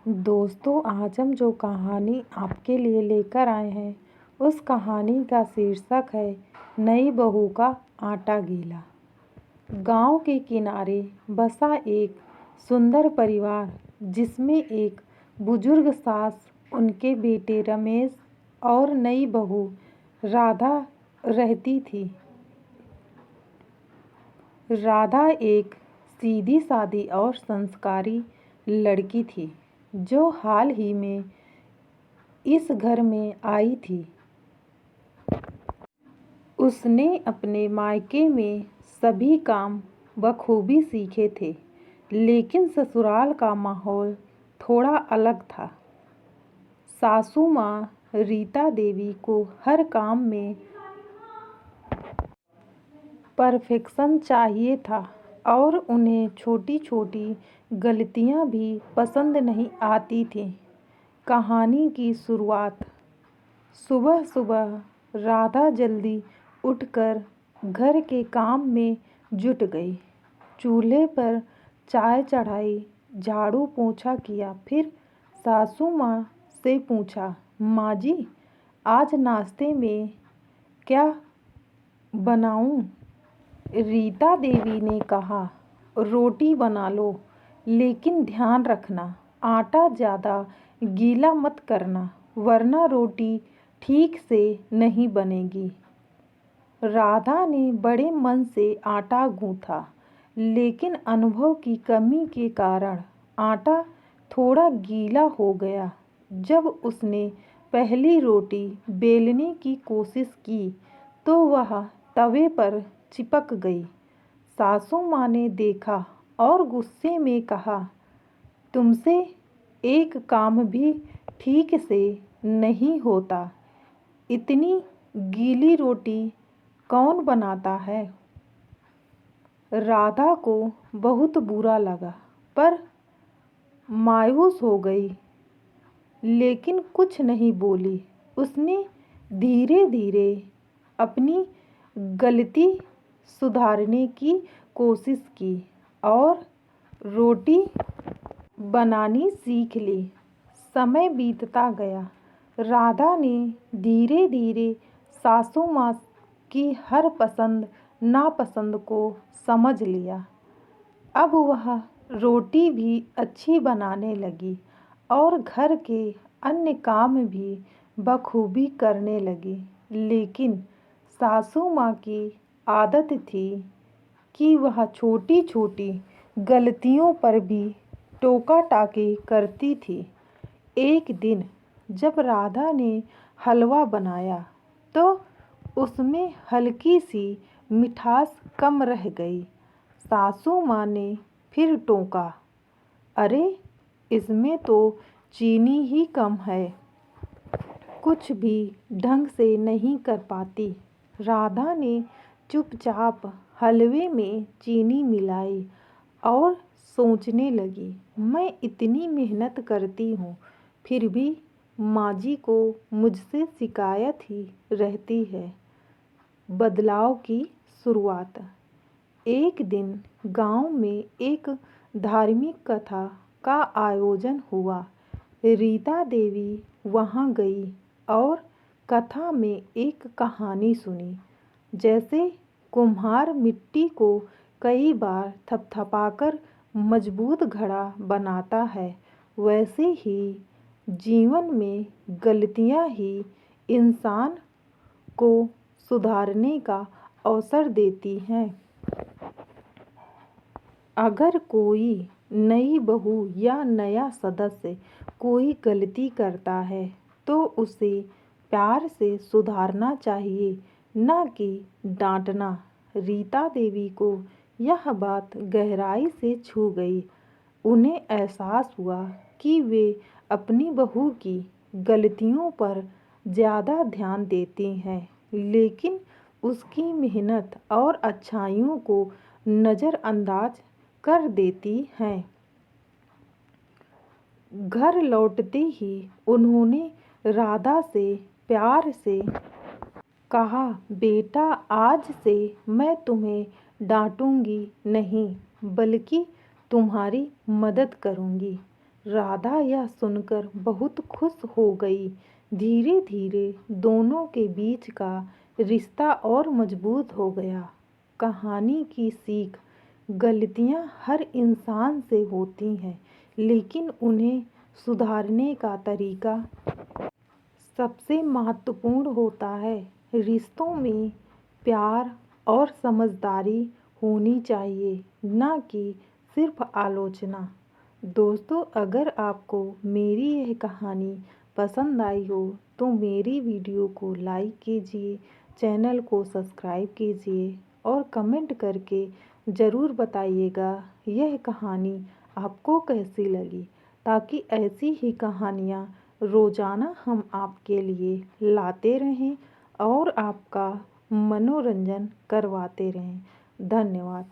दोस्तों, आज हम जो कहानी आपके लिए लेकर आए हैं उस कहानी का शीर्षक है नई बहू का आटा गीला। गांव के किनारे बसा एक सुंदर परिवार जिसमें एक बुजुर्ग सास, उनके बेटे रमेश और नई बहू राधा रहती थी। राधा एक सीधी सादी और संस्कारी लड़की थी जो हाल ही में इस घर में आई थी। उसने अपने मायके में सभी काम बखूबी सीखे थे, लेकिन ससुराल का माहौल थोड़ा अलग था। सासू माँ रीता देवी को हर काम में परफेक्शन चाहिए था और उन्हें छोटी छोटी गलतियाँ भी पसंद नहीं आती थीं। कहानी की शुरुआत। सुबह सुबह राधा जल्दी उठकर घर के काम में जुट गई। चूल्हे पर चाय चढ़ाई, झाड़ू पोंछा किया, फिर सासू माँ से पूछा, माँ जी, आज नाश्ते में क्या बनाऊं? रीता देवी ने कहा, रोटी बना लो, लेकिन ध्यान रखना आटा ज़्यादा गीला मत करना, वरना रोटी ठीक से नहीं बनेगी। राधा ने बड़े मन से आटा गूंथा, लेकिन अनुभव की कमी के कारण आटा थोड़ा गीला हो गया। जब उसने पहली रोटी बेलने की कोशिश की तो वह तवे पर चिपक गई। सासू माँ ने देखा और गुस्से में कहा, तुमसे एक काम भी ठीक से नहीं होता। इतनी गीली रोटी कौन बनाता है? राधा को बहुत बुरा लगा, पर मायूस हो गई, लेकिन कुछ नहीं बोली। उसने धीरे धीरे अपनी गलती सुधारने की कोशिश की और रोटी बनानी सीख ली। समय बीतता गया। राधा ने धीरे धीरे सासू माँ की हर पसंद नापसंद को समझ लिया। अब वह रोटी भी अच्छी बनाने लगी और घर के अन्य काम भी बखूबी करने लगी। लेकिन सासू माँ की आदत थी कि वह छोटी छोटी गलतियों पर भी टोका टाकी करती थी। एक दिन जब राधा ने हलवा बनाया तो उसमें हल्की सी मिठास कम रह गई। सासू माँ ने फिर टोका, अरे, इसमें तो चीनी ही कम है, कुछ भी ढंग से नहीं कर पाती। राधा ने चुपचाप हलवे में चीनी मिलाई और सोचने लगी, मैं इतनी मेहनत करती हूँ, फिर भी माँ जी को मुझसे शिकायत ही रहती है। बदलाव की शुरुआत। एक दिन गांव में एक धार्मिक कथा का आयोजन हुआ। रीता देवी वहां गई और कथा में एक कहानी सुनी। जैसे कुम्हार मिट्टी को कई बार थपथपाकर मजबूत घड़ा बनाता है, वैसे ही जीवन में गलतियां ही इंसान को सुधारने का अवसर देती हैं। अगर कोई नई बहू या नया सदस्य कोई गलती करता है तो उसे प्यार से सुधारना चाहिए, न कि डांटना। रीता देवी को यह बात गहराई से छू गई। उन्हें एहसास हुआ कि वे अपनी बहू की गलतियों पर ज़्यादा ध्यान देती हैं, लेकिन उसकी मेहनत और अच्छाइयों को नज़रअंदाज कर देती हैं। घर लौटते ही उन्होंने राधा से प्यार से कहा, बेटा, आज से मैं तुम्हें डांटूंगी नहीं, बल्कि तुम्हारी मदद करूंगी। राधा यह सुनकर बहुत खुश हो गई। धीरे धीरे दोनों के बीच का रिश्ता और मजबूत हो गया। कहानी की सीख: गलतियाँ हर इंसान से होती हैं, लेकिन उन्हें सुधारने का तरीका सबसे महत्वपूर्ण होता है। रिश्तों में प्यार और समझदारी होनी चाहिए, ना कि सिर्फ आलोचना। दोस्तों, अगर आपको मेरी यह कहानी पसंद आई हो तो मेरी वीडियो को लाइक कीजिए, चैनल को सब्सक्राइब कीजिए और कमेंट करके ज़रूर बताइएगा यह कहानी आपको कैसी लगी, ताकि ऐसी ही कहानियाँ रोज़ाना हम आपके लिए लाते रहें और आपका मनोरंजन करवाते रहें। धन्यवाद।